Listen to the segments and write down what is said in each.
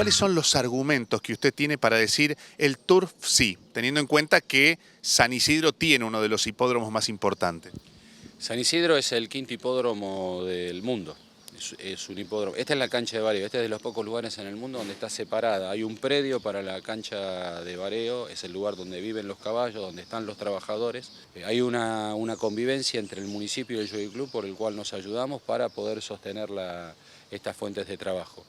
¿cuáles son los argumentos que usted tiene para decir el turf sí, teniendo en cuenta que San Isidro tiene uno de los hipódromos más importantes? San Isidro es el quinto hipódromo del mundo. Es un hipódromo. Esta es la cancha de Vareo. Este es de los pocos lugares en el mundo donde está separada. Hay un predio para la cancha de Vareo, es el lugar donde viven los caballos, donde están los trabajadores. Hay una convivencia entre el municipio y el Jockey Club por el cual nos ayudamos para poder sostener estas fuentes de trabajo.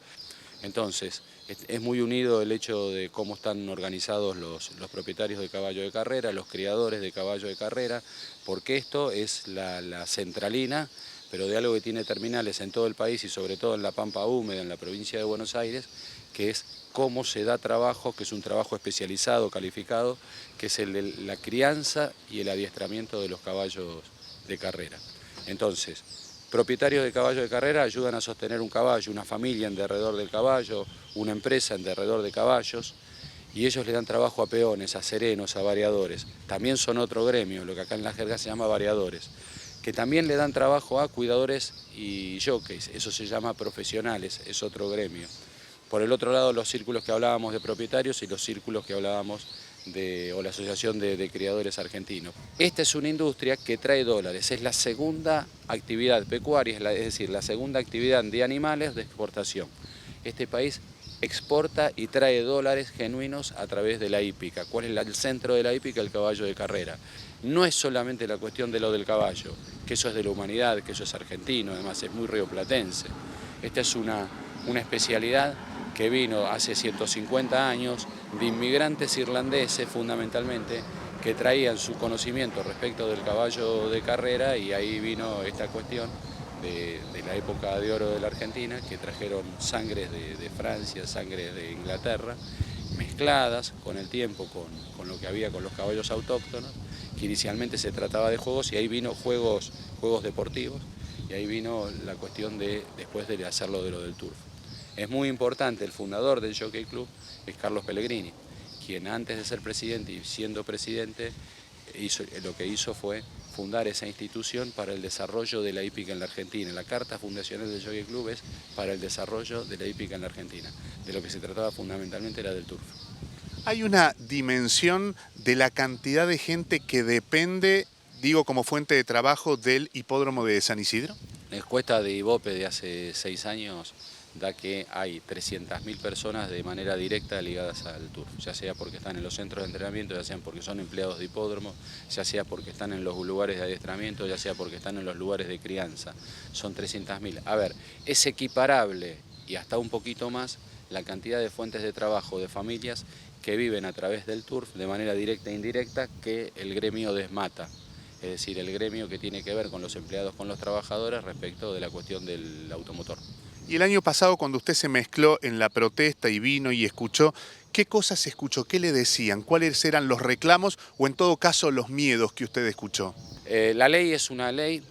Entonces, es muy unido el hecho de cómo están organizados los propietarios de caballo de carrera, los criadores de caballo de carrera, porque esto es la centralina, pero de algo que tiene terminales en todo el país y sobre todo en la Pampa Húmeda, en la provincia de Buenos Aires, que es cómo se da trabajo, que es un trabajo especializado, calificado, que es el de la crianza y el adiestramiento de los caballos de carrera. Entonces, propietarios de caballos de carrera ayudan a sostener un caballo, una familia en derredor del caballo, una empresa en derredor de caballos, y ellos le dan trabajo a peones, a serenos, a variadores. También son otro gremio, lo que acá en la jerga se llama variadores, que también le dan trabajo a cuidadores y jockeys, eso se llama profesionales, es otro gremio. Por el otro lado, los círculos que hablábamos de propietarios y los círculos que hablábamos o la Asociación de Criadores Argentinos. Esta es una industria que trae dólares, es la segunda actividad pecuaria, es decir, la segunda actividad de animales de exportación. Este país exporta y trae dólares genuinos a través de la hípica. ¿Cuál es el centro de la hípica? El caballo de carrera. No es solamente la cuestión de lo del caballo, que eso es de la humanidad, que eso es argentino, además es muy rioplatense. Esta es una especialidad que vino hace 150 años de inmigrantes irlandeses fundamentalmente, que traían su conocimiento respecto del caballo de carrera, y ahí vino esta cuestión de la época de oro de la Argentina, que trajeron sangres de Francia, sangres de Inglaterra, mezcladas con el tiempo con lo que había con los caballos autóctonos, que inicialmente se trataba de juegos, y ahí vino juegos deportivos, y ahí vino la cuestión después de hacerlo de lo del turf. Es muy importante, el fundador del Jockey Club es Carlos Pellegrini, quien antes de ser presidente y siendo presidente, lo que hizo fue fundar esa institución para el desarrollo de la hípica en la Argentina. La carta fundacional del Jockey Club es para el desarrollo de la hípica en la Argentina. De lo que se trataba fundamentalmente era del turf. Hay una dimensión de la cantidad de gente que depende, digo, como fuente de trabajo del hipódromo de San Isidro. La encuesta de Ibope de hace 6 años da que hay 300.000 personas de manera directa ligadas al turf, ya sea porque están en los centros de entrenamiento, ya sea porque son empleados de hipódromo, ya sea porque están en los lugares de adiestramiento, ya sea porque están en los lugares de crianza. Son 300.000. A ver, es equiparable y hasta un poquito más la cantidad de fuentes de trabajo de familias que viven a través del turf de manera directa e indirecta que el gremio desmata. Es decir, el gremio que tiene que ver con los empleados, con los trabajadores respecto de la cuestión del automotor. Y el año pasado, cuando usted se mezcló en la protesta y vino y escuchó, ¿qué cosas escuchó? ¿Qué le decían? ¿Cuáles eran los reclamos o en todo caso los miedos que usted escuchó? La ley es una ley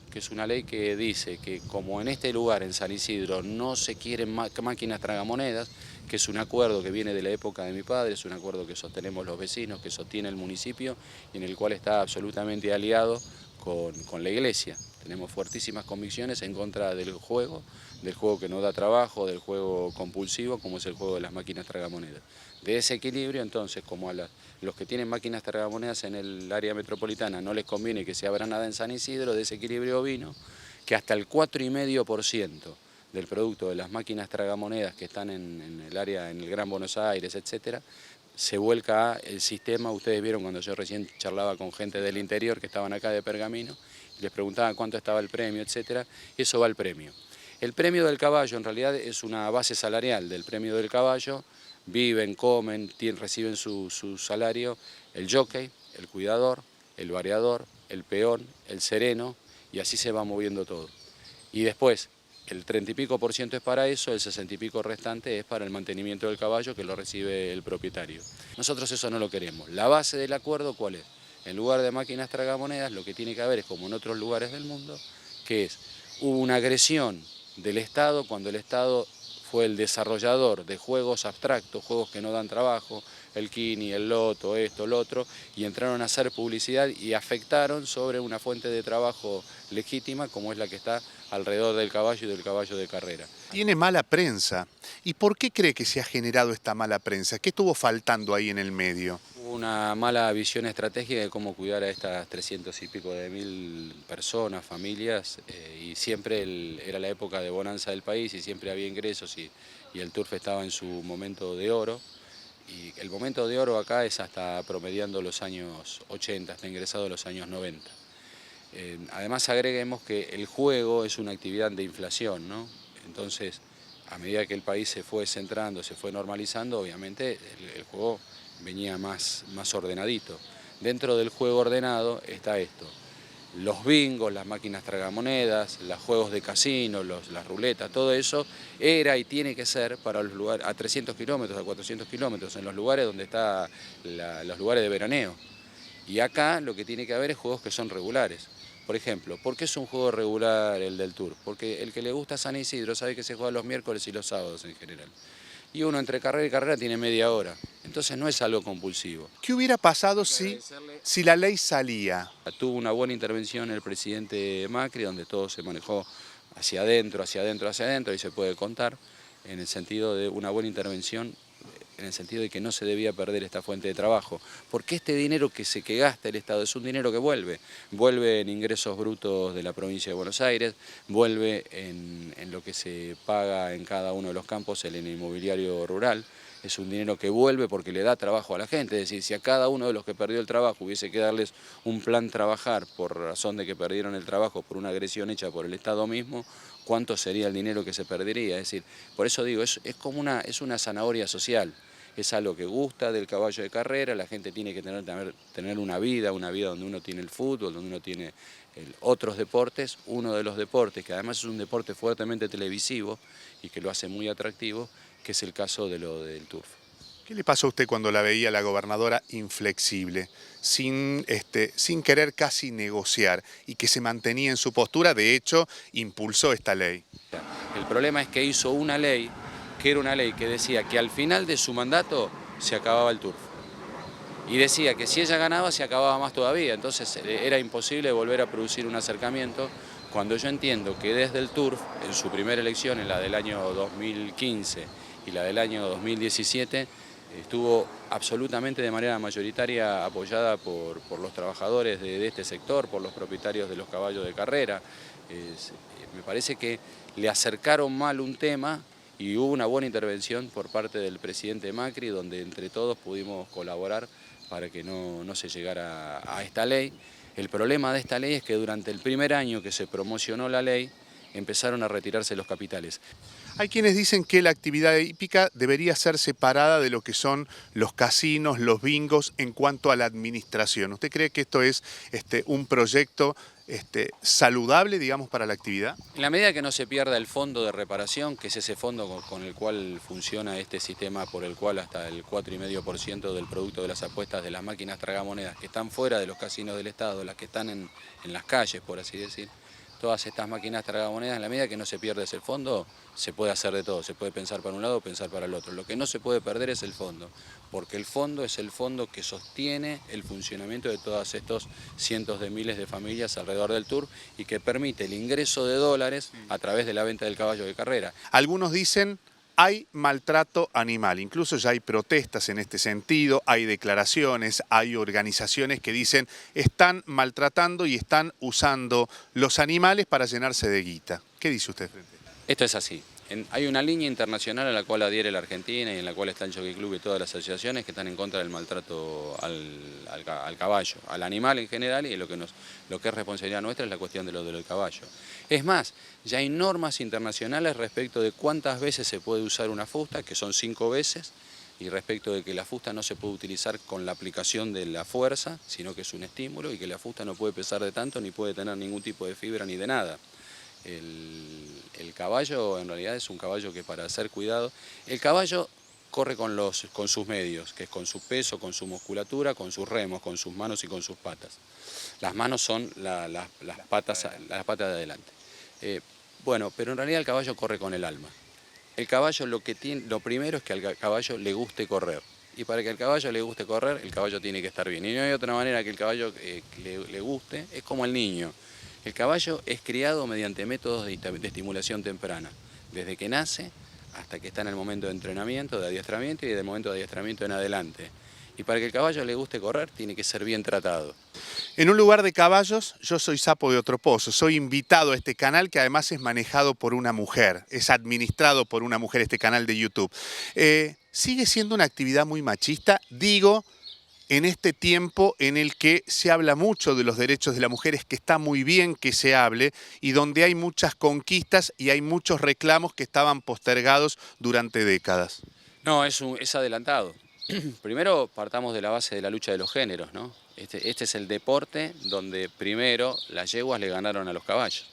que dice que como en este lugar, en San Isidro, no se quieren máquinas tragamonedas, que es un acuerdo que viene de la época de mi padre, es un acuerdo que sostenemos los vecinos, que sostiene el municipio y en el cual está absolutamente aliado con la iglesia. Tenemos fuertísimas convicciones en contra del juego que no da trabajo, del juego compulsivo como es el juego de las máquinas tragamonedas. De ese equilibrio, entonces, como a los que tienen máquinas tragamonedas en el área metropolitana no les conviene que se abra nada en San Isidro, de ese equilibrio vino que hasta el 4,5% del producto de las máquinas tragamonedas que están en el área, en el Gran Buenos Aires, etcétera, se vuelca el sistema. Ustedes vieron cuando yo recién charlaba con gente del interior que estaban acá de Pergamino, les preguntaban cuánto estaba el premio, etcétera, y eso va al premio. El premio del caballo en realidad es una base salarial del premio del caballo, viven, comen, reciben su salario el jockey, el cuidador, el variador, el peón, el sereno, y así se va moviendo todo. Y después, el 30 y pico % es para eso, el 60 y pico restante es para el mantenimiento del caballo que lo recibe el propietario. Nosotros eso no lo queremos. La base del acuerdo, ¿cuál es? En lugar de máquinas tragamonedas, lo que tiene que haber es como en otros lugares del mundo, que es, hubo una agresión del Estado cuando el Estado fue el desarrollador de juegos abstractos, juegos que no dan trabajo, el Kini, el Loto, esto, lo otro, y entraron a hacer publicidad y afectaron sobre una fuente de trabajo legítima como es la que está alrededor del caballo y del caballo de carrera. Tiene mala prensa. ¿Y por qué cree que se ha generado esta mala prensa? ¿Qué estuvo faltando ahí en el medio? Una mala visión estratégica de cómo cuidar a estas 300 y pico de mil personas, familias, y siempre era la época de bonanza del país y siempre había ingresos y el turf estaba en su momento de oro. Y el momento de oro acá es hasta promediando los años 80, hasta ingresado los años 90. Además agreguemos que el juego es una actividad de inflación, ¿no? Entonces, a medida que el país se fue centrando, se fue normalizando, obviamente el juego venía más ordenadito. Dentro del juego ordenado está esto: los bingos, las máquinas tragamonedas, los juegos de casino, las ruletas, todo eso era y tiene que ser para los lugares a 300 kilómetros, a 400 kilómetros, en los lugares donde están los lugares de veraneo. Y acá lo que tiene que haber es juegos que son regulares. Por ejemplo, ¿por qué es un juego regular el del Tour? Porque el que le gusta San Isidro sabe que se juega los miércoles y los sábados en general. Y uno entre carrera y carrera tiene media hora. Entonces no es algo compulsivo. ¿Qué hubiera pasado si la ley salía? Tuvo una buena intervención el presidente Macri, donde todo se manejó hacia adentro, hacia adentro, hacia adentro, y se puede contar, en el sentido de una buena intervención, en el sentido de que no se debía perder esta fuente de trabajo, porque este dinero que gasta el Estado es un dinero que vuelve en ingresos brutos de la provincia de Buenos Aires, vuelve en lo que se paga en cada uno de los campos en el inmobiliario rural. Es un dinero que vuelve porque le da trabajo a la gente, es decir, si a cada uno de los que perdió el trabajo hubiese que darles un plan trabajar por razón de que perdieron el trabajo por una agresión hecha por el Estado mismo, ¿cuánto sería el dinero que se perdería? Es decir, por eso digo, es una zanahoria social. Es algo que gusta del caballo de carrera, la gente tiene que tener una vida donde uno tiene el fútbol, donde uno tiene otros deportes. Uno de los deportes, que además es un deporte fuertemente televisivo y que lo hace muy atractivo, que es el caso de lo del turf. ¿Qué le pasó a usted cuando la veía la gobernadora inflexible, sin querer casi negociar y que se mantenía en su postura? De hecho, impulsó esta ley. El problema es que hizo una ley, que era una ley que decía que al final de su mandato se acababa el turf. Y decía que si ella ganaba se acababa más todavía, entonces era imposible volver a producir un acercamiento, cuando yo entiendo que desde el turf, en su primera elección, en la del año 2015 y la del año 2017, estuvo absolutamente de manera mayoritaria apoyada por los trabajadores de este sector, por los propietarios de los caballos de carrera. Me parece que le acercaron mal un tema y hubo una buena intervención por parte del presidente Macri, donde entre todos pudimos colaborar para que no se llegara a esta ley. El problema de esta ley es que durante el primer año que se promocionó la ley, empezaron a retirarse los capitales. Hay quienes dicen que la actividad hípica debería ser separada de lo que son los casinos, los bingos, en cuanto a la administración. ¿Usted cree que esto es un proyecto saludable, digamos, para la actividad? En la medida que no se pierda el fondo de reparación, que es ese fondo con el cual funciona este sistema, por el cual hasta el 4,5% del producto de las apuestas de las máquinas tragamonedas que están fuera de los casinos del Estado, las que están en las calles, por así decir, todas estas máquinas tragamonedas, en la medida que no se pierde ese fondo, se puede hacer de todo, se puede pensar para un lado o pensar para el otro. Lo que no se puede perder es el fondo, porque el fondo es el fondo que sostiene el funcionamiento de todos estos cientos de miles de familias alrededor del Tour y que permite el ingreso de dólares a través de la venta del caballo de carrera. Algunos dicen: hay maltrato animal, incluso ya hay protestas en este sentido, hay declaraciones, hay organizaciones que dicen están maltratando y están usando los animales para llenarse de guita. ¿Qué dice usted frente a esto? Esto es así. Hay una línea internacional a la cual adhiere la Argentina y en la cual está el Jockey Club y todas las asociaciones que están en contra del maltrato al caballo, al animal en general, y lo que es responsabilidad nuestra es la cuestión de lo del caballo. Es más, ya hay normas internacionales respecto de cuántas veces se puede usar una fusta, que son 5 veces, y respecto de que la fusta no se puede utilizar con la aplicación de la fuerza, sino que es un estímulo, y que la fusta no puede pesar de tanto ni puede tener ningún tipo de fibra ni de nada. El caballo en realidad es un caballo que para ser cuidado, el caballo corre con sus medios, que es con su peso, con su musculatura, con sus remos, con sus manos y con sus patas. Las manos son las patas de adelante. Bueno, pero en realidad el caballo corre con el alma. El caballo lo primero es que al caballo le guste correr. Y para que al caballo le guste correr, el caballo tiene que estar bien. Y no hay otra manera que el caballo le guste, es como el niño. El caballo es criado mediante métodos de estimulación temprana, desde que nace hasta que está en el momento de entrenamiento, de adiestramiento y del momento de adiestramiento en adelante. Y para que el caballo le guste correr, tiene que ser bien tratado. En un lugar de caballos, yo soy Sapo de Otro Pozo, soy invitado a este canal que además es manejado por una mujer, es administrado por una mujer este canal de YouTube. ¿Sigue siendo una actividad muy machista? Digo, en este tiempo en el que se habla mucho de los derechos de la mujer, es que está muy bien que se hable y donde hay muchas conquistas y hay muchos reclamos que estaban postergados durante décadas. No, es adelantado. Primero partamos de la base de la lucha de los géneros, ¿no? Este es el deporte donde primero las yeguas le ganaron a los caballos.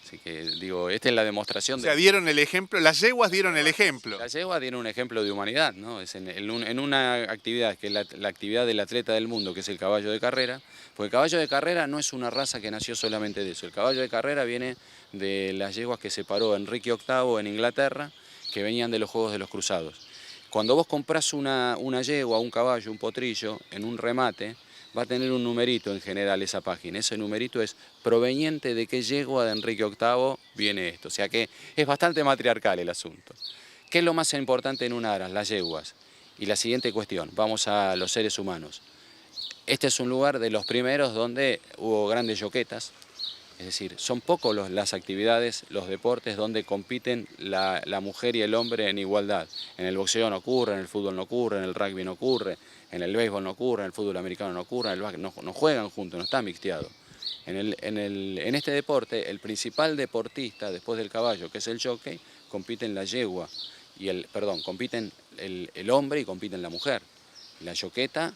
Así que digo, esta es la demostración O sea, dieron el ejemplo, las yeguas dieron el ejemplo. Las yeguas dieron un ejemplo de humanidad, ¿no? Es en una actividad que es la actividad del atleta del mundo, que es el caballo de carrera, porque el caballo de carrera no es una raza que nació solamente de eso. El caballo de carrera viene de las yeguas que separó Enrique VIII en Inglaterra, que venían de los Juegos de los Cruzados. Cuando vos comprás una yegua, un caballo, un potrillo, en un remate, va a tener un numerito en general esa página. Ese numerito es proveniente de qué yegua de Enrique VIII viene esto. O sea que es bastante matriarcal el asunto. ¿Qué es lo más importante en un aras? Las yeguas. Y la siguiente cuestión, vamos a los seres humanos. Este es un lugar de los primeros donde hubo grandes yoquetas. Es decir, son pocos las actividades, los deportes donde compiten la mujer y el hombre en igualdad. En el boxeo no ocurre, en el fútbol no ocurre, en el rugby no ocurre, en el béisbol no ocurre, en el fútbol americano no ocurre, en el básquet no juegan juntos, no está mixteado. En este deporte, el principal deportista, después del caballo, que es el jockey, compiten la yegua, compiten el hombre y compiten la mujer, la yoqueta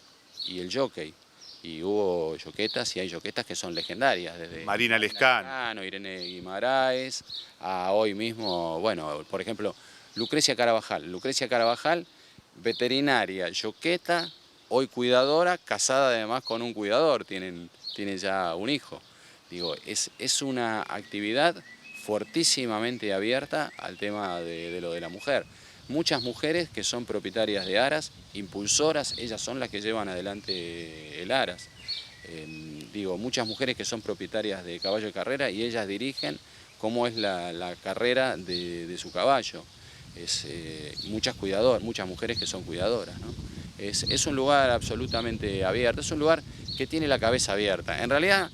y el jockey. Y hubo yoquetas y hay yoquetas que son legendarias, desde Marina Lescano, Irene Guimaraes, a hoy mismo, bueno, por ejemplo, Lucrecia Carabajal. Lucrecia Carabajal, veterinaria, yoqueta, hoy cuidadora, casada además con un cuidador, tienen ya un hijo. Digo, es una actividad fortísimamente abierta al tema de lo de la mujer. Muchas mujeres que son propietarias de aras, impulsoras, ellas son las que llevan adelante el aras. Muchas mujeres que son propietarias de caballo de carrera y ellas dirigen cómo es la carrera de su caballo. Muchas mujeres que son cuidadoras, ¿no? Es un lugar absolutamente abierto, es un lugar que tiene la cabeza abierta. En realidad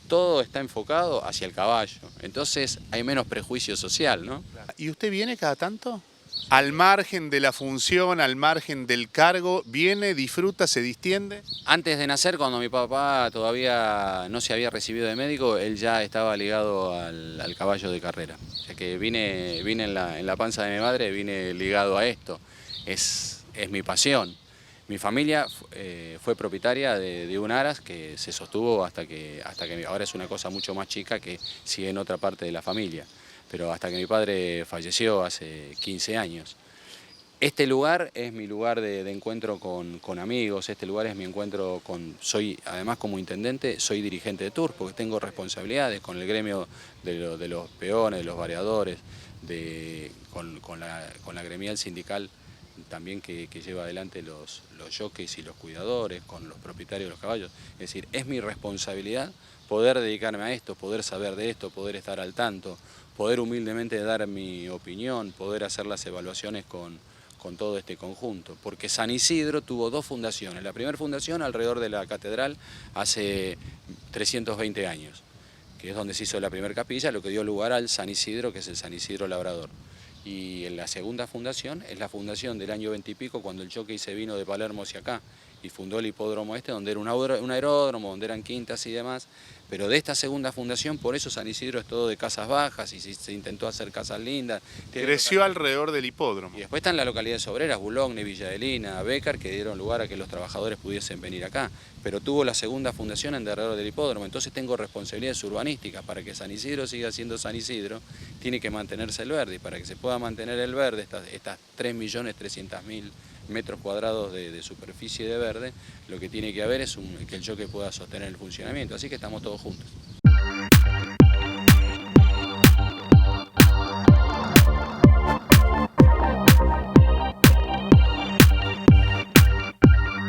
todo está enfocado hacia el caballo, entonces hay menos prejuicio social, ¿no? ¿Y usted viene cada tanto? Al margen de la función, al margen del cargo, viene, disfruta, se distiende. Antes de nacer, cuando mi papá todavía no se había recibido de médico, él ya estaba ligado al caballo de carrera. O sea que vine en la panza de mi madre, vine ligado a esto. Es mi pasión. Mi familia fue propietaria de un aras que se sostuvo hasta que ahora es una cosa mucho más chica que sigue en otra parte de la familia. Pero hasta que mi padre falleció hace 15 años. Este lugar es mi lugar de encuentro con amigos, este lugar es mi encuentro soy además como intendente, soy dirigente de Tours porque tengo responsabilidades con el gremio de los peones, de los variadores, con la gremial sindical también que lleva adelante los jockeys y los cuidadores, con los propietarios de los caballos. Es decir, es mi responsabilidad poder dedicarme a esto, poder saber de esto, poder estar al tanto, poder humildemente dar mi opinión, poder hacer las evaluaciones con todo este conjunto, porque San Isidro tuvo dos fundaciones. La primera fundación alrededor de la catedral hace 320 años, que es donde se hizo la primera capilla, lo que dio lugar al San Isidro, que es el San Isidro Labrador. Y en la segunda fundación es la fundación del año 20 y pico, cuando el jockey se vino de Palermo hacia acá y fundó el hipódromo donde era un aeródromo, donde eran quintas y demás. Pero de esta segunda fundación, por eso San Isidro es todo de casas bajas y se intentó hacer casas lindas. Creció alrededor del hipódromo. Y después están las localidades obreras, Boulogne, Villa Adelina, Bécar, que dieron lugar a que los trabajadores pudiesen venir acá. Pero tuvo la segunda fundación en derredor del hipódromo, entonces tengo responsabilidades urbanísticas. Para que San Isidro siga siendo San Isidro, tiene que mantenerse el verde. Y para que se pueda mantener el verde, estas 3.300.000 metros cuadrados de superficie de verde, lo que tiene que haber es que el jockey pueda sostener el funcionamiento. Así que estamos todos juntos.